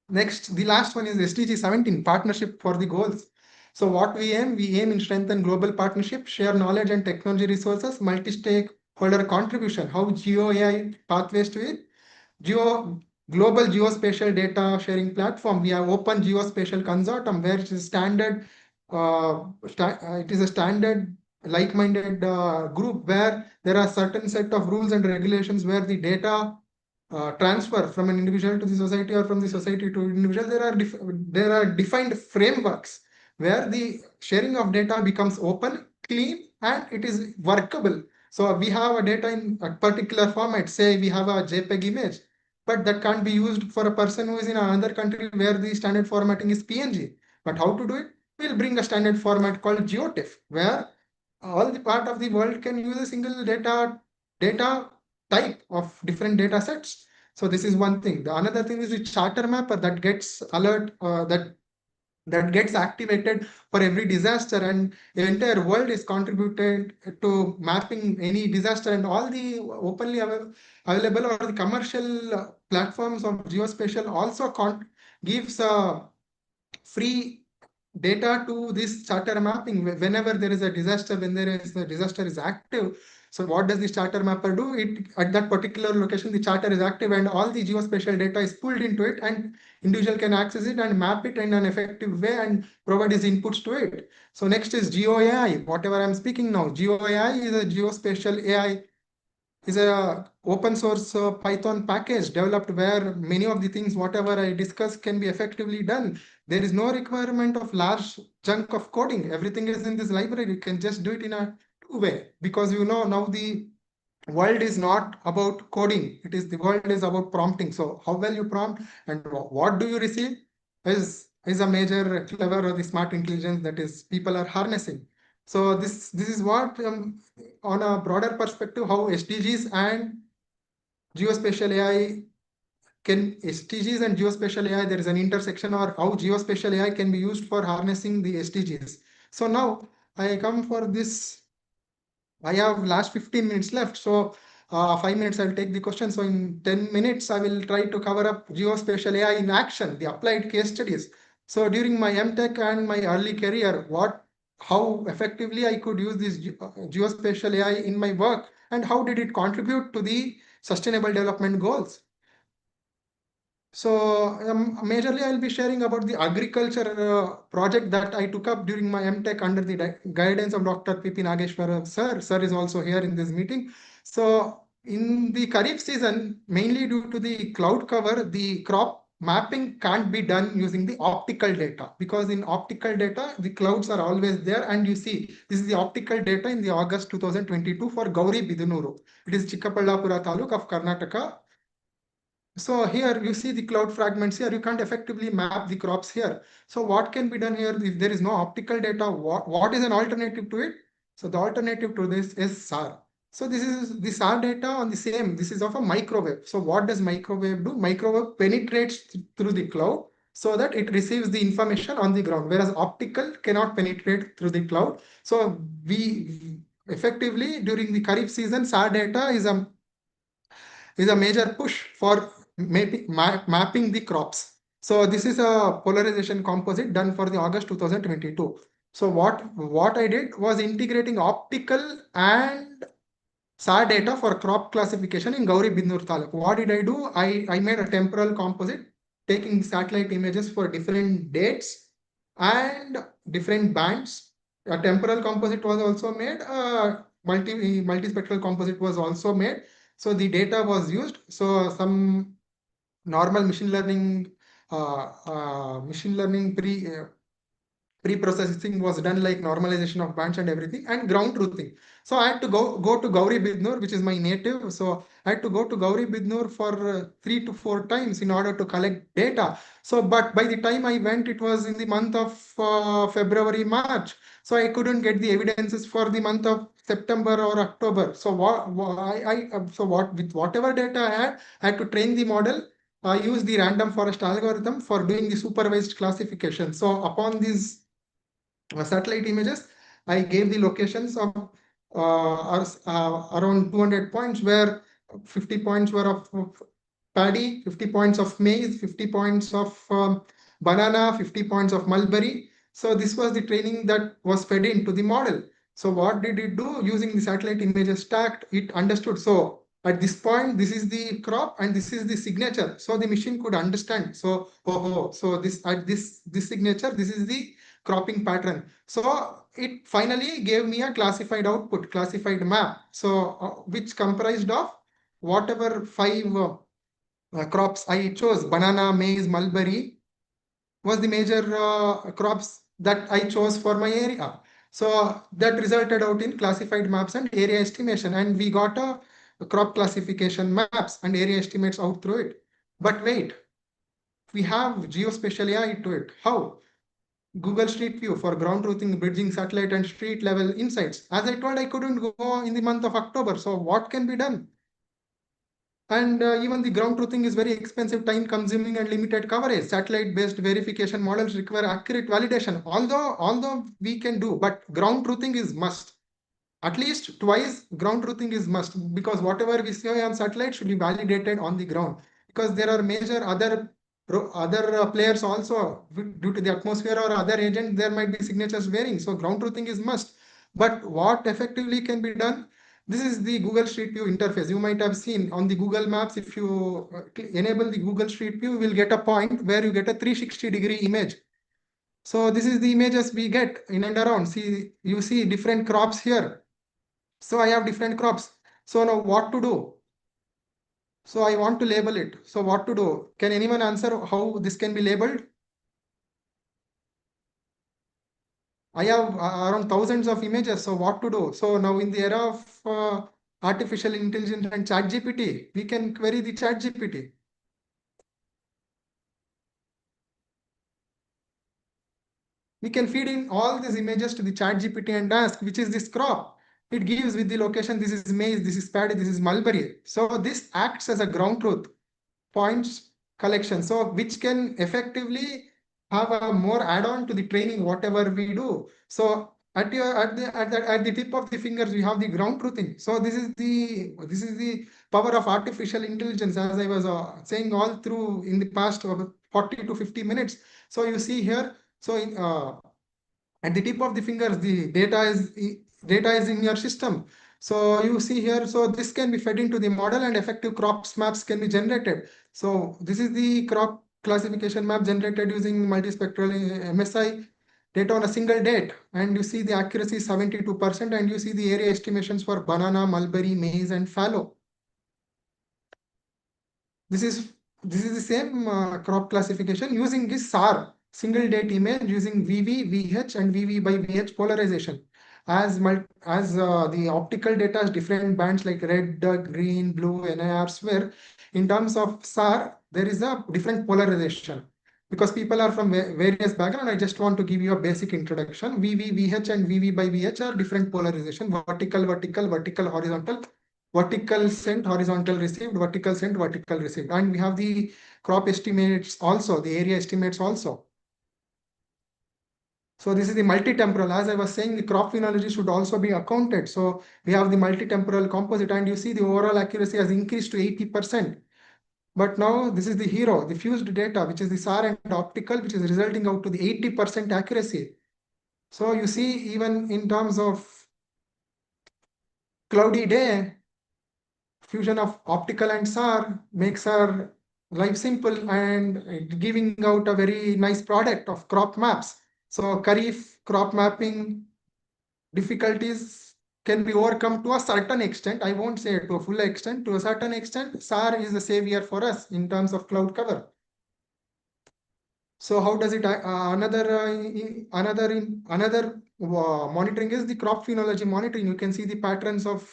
Next, the last one is SDG 17, partnership for the goals. So what we aim in strengthen global partnership, share knowledge and technology resources, multi-stakeholder contribution. How Geo AI pathways to it? Geo Global Geospatial Data Sharing Platform. We have Open Geospatial Consortium, where it is standard. It is a standard like-minded group where there are certain set of rules and regulations where the data transfer from an individual to the society or from the society to individual. There are defined frameworks where the sharing of data becomes open, clean, and it is workable. So we have a data in a particular format. Say we have a JPEG image, but that can't be used for a person who is in another country where the standard formatting is PNG. But how to do it? We'll bring a standard format called GeoTIFF, where all the part of the world can use a single data type of different data sets. So this is one thing. The another thing is the charter mapper that gets alert that gets activated for every disaster, and the entire world is contributed to mapping any disaster, and all the openly available or the commercial platforms of geospatial also gives free data to this charter mapping whenever there is a disaster, when there is the disaster is active. So what does the charter mapper do? It at that particular location the charter is active and all the geospatial data is pulled into it, and individual can access it and map it in an effective way and provide his inputs to it. So next is GeoAI. Whatever I'm speaking now, GeoAI is a geospatial AI, is a open source Python package developed where many of the things whatever I discuss can be effectively done. There is no requirement of large chunk of coding. Everything is in this library. You can just do it in a two-way, because now the world is not about coding. The world is about prompting. So how well you prompt and what do you receive is a major clever or the smart intelligence that is people are harnessing. So this is what on a broader perspective, how SDGs and geospatial AI can SDGs and geospatial AI, there is an intersection, or how geospatial AI can be used for harnessing the SDGs. So now I come for this. I have last 15 minutes left. So 5 minutes I'll take the question. So in 10 minutes, I will try to cover up geospatial AI in action, the applied case studies. So during my MTech and my early career, how effectively I could use this geospatial AI in my work, and how did it contribute to the sustainable development goals. So majorly I'll be sharing about the agriculture project that I took up during my MTech under the guidance of Dr. P.P. Nageshwar sir. Sir is also here in this meeting. So in the Kharif season, mainly due to the cloud cover, the crop mapping can't be done using the optical data, because in optical data, the clouds are always there. And you see, this is the optical data in the August 2022 for Gauri Bidunuru. It is Chikkaballapura Taluk of Karnataka. So here you see the cloud fragments here. You can't effectively map the crops here. So what can be done here if there is no optical data? What is an alternative to it? So the alternative to this is SAR. So this is the SAR data on the same. This is of a microwave. So what does microwave do? Microwave penetrates through the cloud so that it receives the information on the ground, whereas optical cannot penetrate through the cloud. So we effectively during the Kharif season, SAR data is a major push for mapping the crops. So this is a polarization composite done for the August 2022. So what I did was integrating optical and SAR data for crop classification in Gauri Bindur Taluk. What did I do? I made a temporal composite taking satellite images for different dates and different bands A temporal composite was also made. Multispectral composite was also made. So the data was used. So some normal machine learning pre-processing was done, like normalization of bands and everything, and ground truthing. So I had to go to Gauri Bidnur, which is my native. So I had to go to Gauri Bidnur for 3 to 4 times in order to collect data. So, but by the time I went, it was in the month of February, March. So I couldn't get the evidences for the month of September or October. So what with whatever data I had to train the model. I use the random forest algorithm for doing the supervised classification. So upon these satellite images, I gave the locations of around 200 points, where 50 points were of paddy, 50 points of maize, 50 points of banana, 50 points of mulberry. So this was the training that was fed into the model. So what did it do? Using the satellite images stacked, it understood. So at this point, this is the crop and this is the signature. So the machine could understand. So, so this at this signature, this is the cropping pattern. So it finally gave me a classified output, classified map. So which comprised of whatever five crops I chose: banana, maize, mulberry was the major crops that I chose for my area. So that resulted out in classified maps and area estimation, and we got a crop classification maps and area estimates out through it. But wait, we have geospatial AI to it. How? Google Street View for ground truthing, bridging satellite and street level insights. As I told, I couldn't go in the month of October. So what can be done? And even the ground truthing is very expensive, time consuming and limited coverage. Satellite based verification models require accurate validation. Although we can do, but ground truthing is must. At least twice ground truthing is must, because whatever we see on satellite should be validated on the ground, because there are major other players also. Due to the atmosphere or other agent, there might be signatures varying. So ground truthing is must. But what effectively can be done? This is the Google Street View interface. You might have seen on the Google Maps. If you enable the Google Street View, you will get a point where you get a 360-degree image. So this is the images we get in and around. See, you see different crops here. So I have different crops. So now what to do? So I want to label it. So what to do? Can anyone answer how this can be labeled? I have around thousands of images. So what to do? So now in the era of artificial intelligence and chat GPT, we can query the chat GPT. We can feed in all these images to the chat GPT and ask, which is this crop? It gives with the location, this is maize, this is paddy, this is mulberry. So this acts as a ground truth points collection. So which can effectively have a more add-on to the training, whatever we do. So at the tip of the fingers, we have the ground truthing. So this is the power of artificial intelligence, as I was saying all through in the past 40 to 50 minutes. So you see here, so at the tip of the fingers, the data is in your system. So you see here, so this can be fed into the model and effective crops maps can be generated. So this is the crop classification map generated using multispectral MSI data on a single date. And you see the accuracy is 72%, and you see the area estimations for banana, mulberry, maize, and fallow. This is this is the same crop classification using this SAR single date image using VV, VH, and VV by VH polarization. As the optical data has different bands like red, green, blue, NIR, sphere. In terms of SAR, there is a different polarization. Because people are from various background, I just want to give you a basic introduction. VV, VH, and VV by VH are different polarization: vertical, vertical, vertical, horizontal, vertical sent, horizontal received, vertical sent, vertical received. And we have the crop estimates also, the area estimates also. So this is the multi-temporal. As I was saying, the crop phenology should also be accounted. So we have the multi-temporal composite, and you see the overall accuracy has increased to 80%. But now this is the hero, the fused data, which is the SAR and optical, which is resulting out to the 80% accuracy. So you see, even in terms of cloudy day, fusion of optical and SAR makes our life simple and giving out a very nice product of crop maps. So Kharif crop mapping, difficulties can be overcome to a certain extent. I won't say to a full extent. To a certain extent, SAR is the savior for us in terms of cloud cover. So how does it another monitoring is the crop phenology monitoring. You can see the patterns of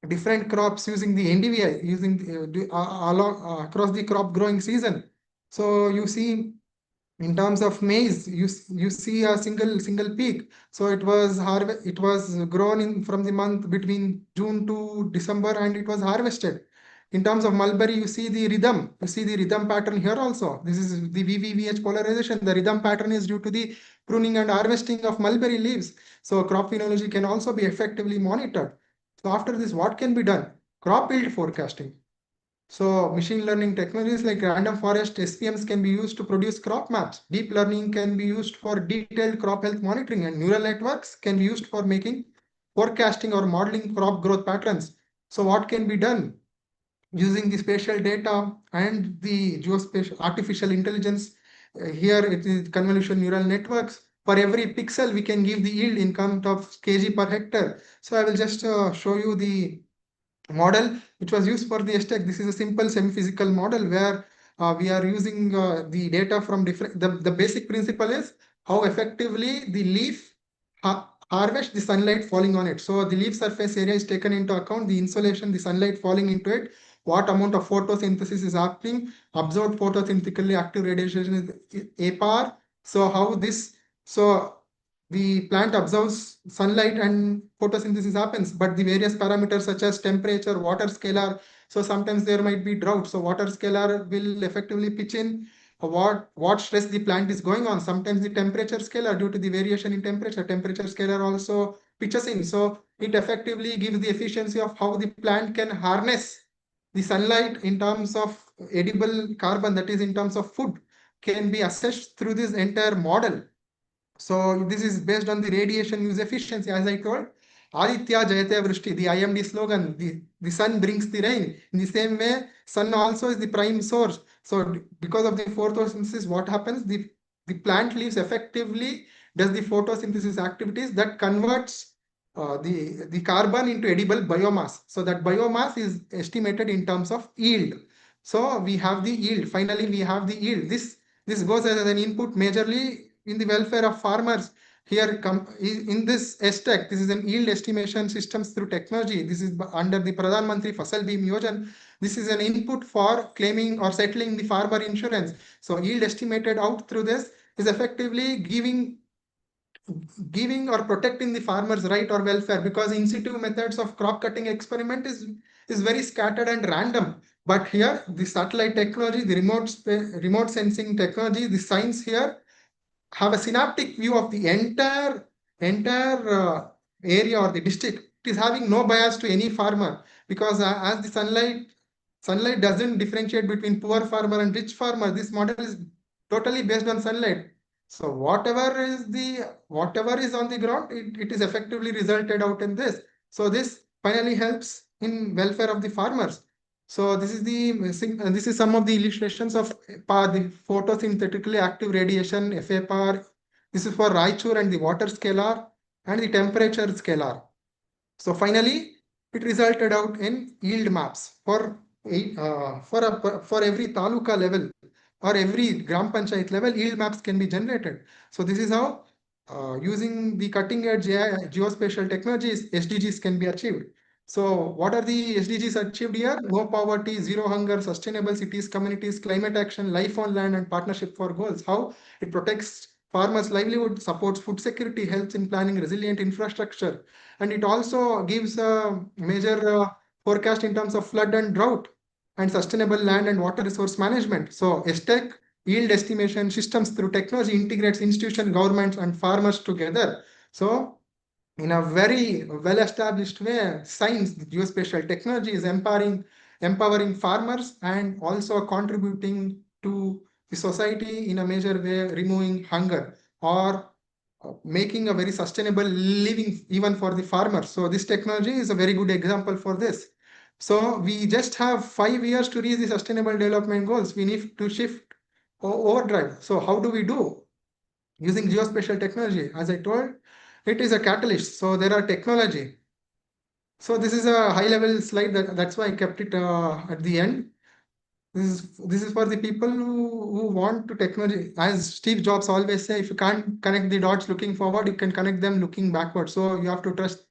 different crops using the NDVI using along across the crop growing season. So you see in terms of maize, you see a single peak. So it was grown in from the month between June to December, and it was harvested. In terms of mulberry, you see the rhythm. You see the rhythm pattern here also. This is the VVVH polarization. The rhythm pattern is due to the pruning and harvesting of mulberry leaves. So crop phenology can also be effectively monitored. So after this, what can be done? Crop yield forecasting. So machine learning technologies like random forest SPMs can be used to produce crop maps. Deep learning can be used for detailed crop health monitoring, and neural networks can be used for making forecasting or modeling crop growth patterns. So what can be done? Using the spatial data and the geospatial artificial intelligence, here it is convolution neural networks. For every pixel, we can give the yield in count of kg per hectare. So I will just show you the model which was used for the STEC. This is a simple semi-physical model where we are using the data from different. The basic principle is how effectively the leaf harvest the sunlight falling on it. So the leaf surface area is taken into account, the insolation, the sunlight falling into it, what amount of photosynthesis is happening, absorbed photosynthetically active radiation is APAR. So how this, so the plant absorbs sunlight and photosynthesis happens, but the various parameters such as temperature, water scalar, so sometimes there might be drought. So water scalar will effectively pitch in what stress the plant is going on. Sometimes the temperature scalar, due to the variation in temperature scalar also pitches in. So it effectively gives the efficiency of how the plant can harness the sunlight in terms of edible carbon, that is in terms of food, can be assessed through this entire model. So this is based on the radiation use efficiency, as I told. Aditya Jayate Vrishti, the IMD slogan, the sun brings the rain. In the same way, sun also is the prime source. So because of the photosynthesis, what happens? The plant leaves effectively does the photosynthesis activities that converts the carbon into edible biomass. So that biomass is estimated in terms of yield. So we have the yield. Finally, we have the yield. This goes as an input majorly in the welfare of farmers. Here in this STEC, this is an yield estimation systems through technology. This is under the Pradhan Mantri Fasal Bima Yojan. This is an input for claiming or settling the farmer insurance. So yield estimated out through this is effectively giving or protecting the farmer's right or welfare, because in situ methods of crop cutting experiment is very scattered and random. But here the satellite technology, the remote sensing technology, the science here have a synaptic view of the entire area or the district. It is having no bias to any farmer, because as the sunlight doesn't differentiate between poor farmer and rich farmer. This model is totally based on sunlight. So whatever is on the ground, it is effectively resulted out in this. So this finally helps in welfare of the farmers. So this is some of the illustrations of the photosynthetically active radiation, FAPAR. This is for Raichur and the water scalar and the temperature scalar. So finally, it resulted out in yield maps for every taluka level or every gram panchayat level. Yield maps can be generated. So this is how using the cutting edge geospatial technologies, SDGs can be achieved. So what are the SDGs achieved here? No poverty, zero hunger, sustainable cities, communities, climate action, life on land, and partnership for goals. How it protects farmers' livelihood, supports food security, helps in planning resilient infrastructure, and it also gives a major forecast in terms of flood and drought and sustainable land and water resource management. So STEC yield estimation systems through technology integrates institution, governments, and farmers together. So in a very well established way, science, geospatial technology is empowering farmers and also contributing to the society in a major way, removing hunger or making a very sustainable living even for the farmers. So this technology is a very good example for this. So we just have 5 years to reach the sustainable development goals. We need to shift overdrive. So how do we do? Using geospatial technology, as I told, It is a catalyst. So there are technology. So this is a high level slide that's why I kept it at the end. This is for the people who want to technology. As Steve Jobs always say, if you can't connect the dots looking forward, you can connect them looking backward. So you have to trust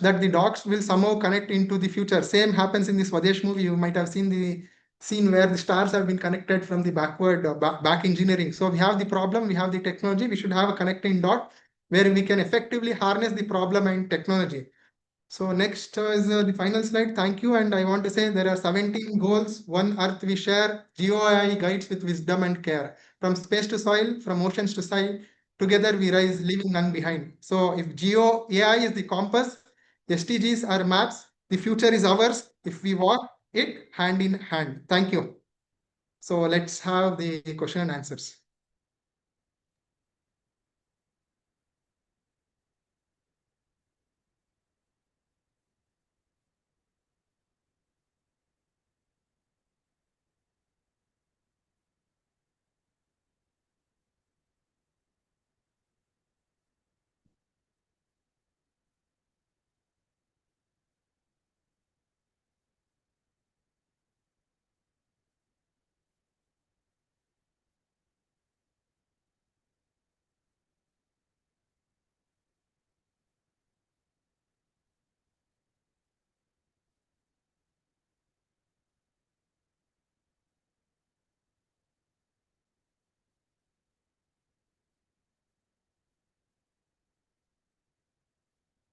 that the dots will somehow connect into the future. Same happens in the Swadesh movie. You might have seen the scene where the stars have been connected from the backward back engineering. So we have the problem, we have the technology. We should have a connecting dot where we can effectively harness the problem and technology. So next is the final slide. Thank you. And I want to say there are 17 goals. One Earth we share. GeoAI guides with wisdom and care. From space to soil, from oceans to sky, together we rise, leaving none behind. So if GeoAI is the compass, SDGs are maps. The future is ours if we walk it hand in hand. Thank you. So let's have the question and answers.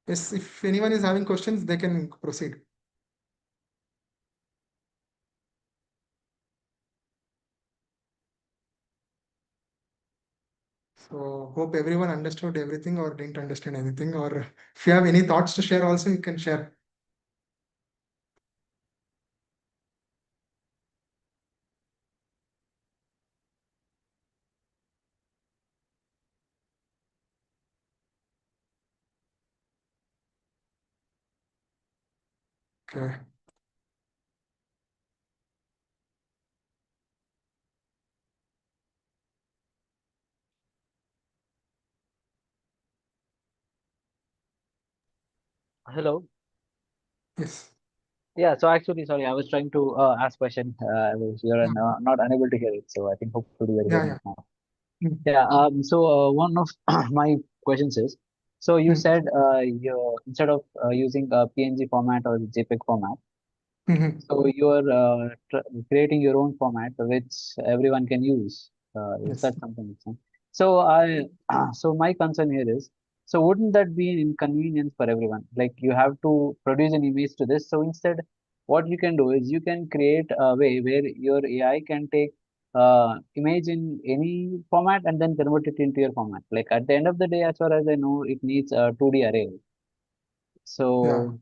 Yes, if anyone is having questions, they can proceed. So hope everyone understood everything or didn't understand anything, or if you have any thoughts to share also, you can share. Okay. Hello. Yes. Yeah, so actually, sorry, I was trying to ask question. I was here Yeah. and not unable to hear it. So I think hopefully you're Yeah. hearing Yeah. it now. Mm, Yeah. So one of my questions is, so you mm, said you instead of using a PNG format or JPEG format, mhm. so you're creating your own format which everyone can use. Is Yes. that something? So I, so my concern here is, so wouldn't that be an inconvenience for everyone? Like you have to produce an image to this. So instead, what you can do is you can create a way where your AI can take image in any format and then convert it into your format. Like at the end of the day, as far as I know, it needs a 2D array. Yeah. So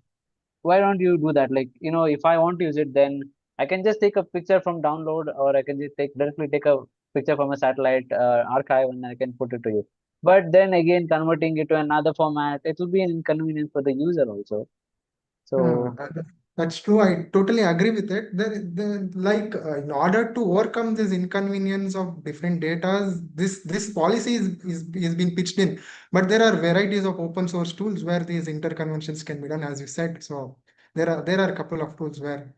why don't you do that? Like, if I want to use it, then I can just take a picture from download, or I can just directly take a picture from a satellite archive and I can put it to you. But then again, converting it to another format, it will be an inconvenience for the user also. Mm, So, that's true. I totally agree with it. Like in order to overcome this inconvenience of different data, this policy is being pitched in. But there are varieties of open source tools where these interconventions can be done, as you said. So there are a couple of tools where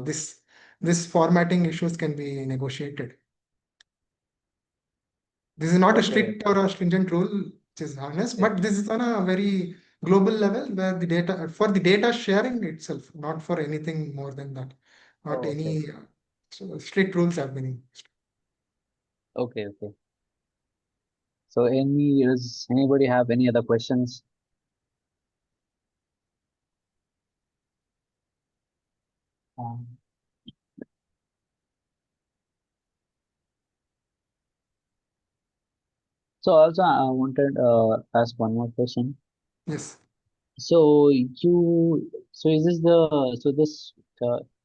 this formatting issues can be negotiated. This is not a okay, strict or a stringent rule, which is honest, okay, but this is on a very global level where the data for the data sharing itself, not for anything more than that. Not oh, okay, any so strict rules have been. okay, okay. So, does anybody have any other questions? Um, so also I wanted ask one more question. Yes. So so is this this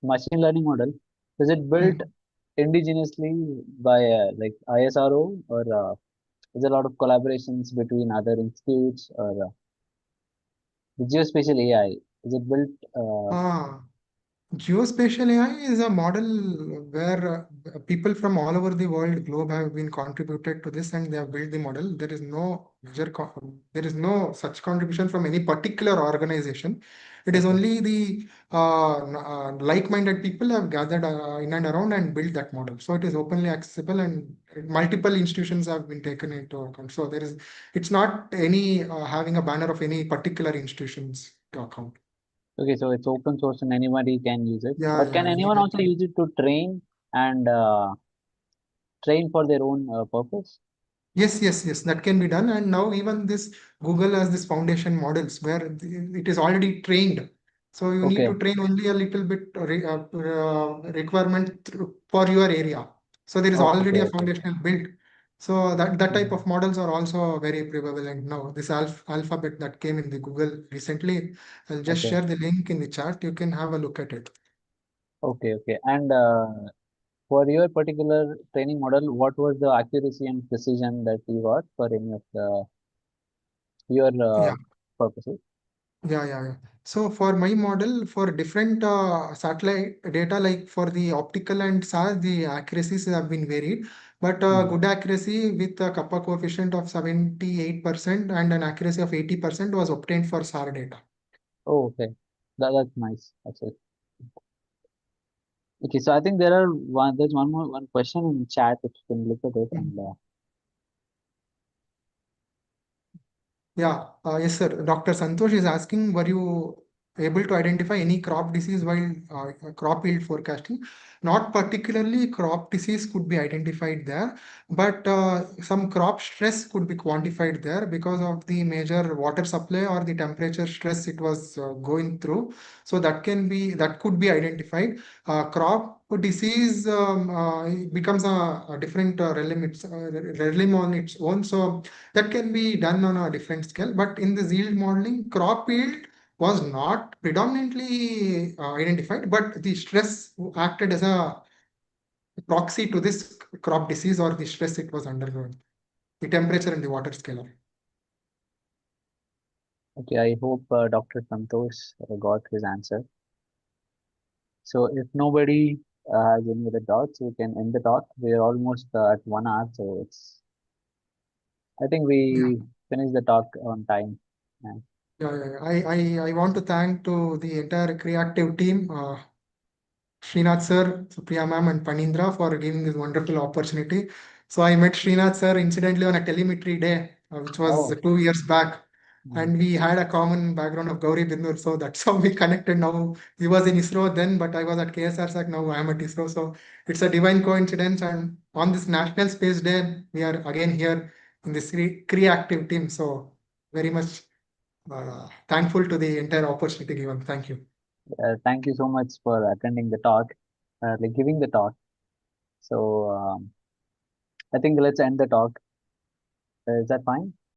machine learning model, is it built Mm. indigenously by like ISRO, or is there a lot of collaborations between other institutes, or the geospatial AI, is it built? Ah, Geospatial AI is a model where people from all over the world globe have been contributed to this and they have built the model. There is no there is no such contribution from any particular organization. It is Okay. only the like-minded people have gathered in and around and built that model. So it is openly accessible and multiple institutions have been taken into account. So it's not any having a banner of any particular institutions to account. Okay, so it's open source and anybody can use it. Yeah, But yeah, can anyone anybody also can. use it to train and train for their own purpose? Yes, yes, yes, that can be done. And now even this Google has this foundation models where it is already trained. So you need Okay, to train only a little bit requirement for your area. So there is oh, already okay, a okay. foundational built. So that type Mhm. of models are also very prevalent now. This alphabet that came in the Google recently, I'll just Okay, share the link in the chat. You can have a look at it. okay, okay. And for your particular training model, what was the accuracy and precision that you got for any of your Yeah. purposes? Yeah, yeah, yeah. So for my model, for different satellite data, like for the optical and SAR, the accuracies have been varied. But Mhm. good accuracy with a kappa coefficient of 78% and an accuracy of 80% was obtained for SAR data. Oh, okay. That's nice, actually. Okay, so I think there's one question in chat if you can look at it Mhm. and Yeah, yes, sir. Dr. Santosh is asking, were you able to identify any crop disease while crop yield forecasting? Not particularly crop disease could be identified there, but some crop stress could be quantified there because of the major water supply or the temperature stress it was going through. So that could be identified. Crop disease becomes a different realm on its own. So that can be done on a different scale. But in the yield modeling, crop yield was not predominantly identified, but the stress acted as a proxy to this crop disease or the stress it was undergoing, the temperature and the water scalar. okay, I hope Dr. Santosh got his answer. So if nobody has any other doubts, we can end the talk. We're almost at 1 hour, so I think Yeah, we finished the talk on time. Yeah. yeah, yeah. I want to thank to the entire creative team. Srinath sir, Supriya ma'am, and Panindra for giving this wonderful opportunity. So I met Srinath sir incidentally on a telemetry day, which was Oh, 2 years back. mm, And we had a common background of Gauri Bindur. So that's how we connected now. He was in ISRO then, but I was at KSRSAC. Now I am at ISRO. So it's a divine coincidence. And on this National Space Day, we are again here in this creative team. So very much thankful to the entire opportunity given. Thank you. thank you so much for attending the talk, like giving the talk. So I think let's end the talk. Is that fine?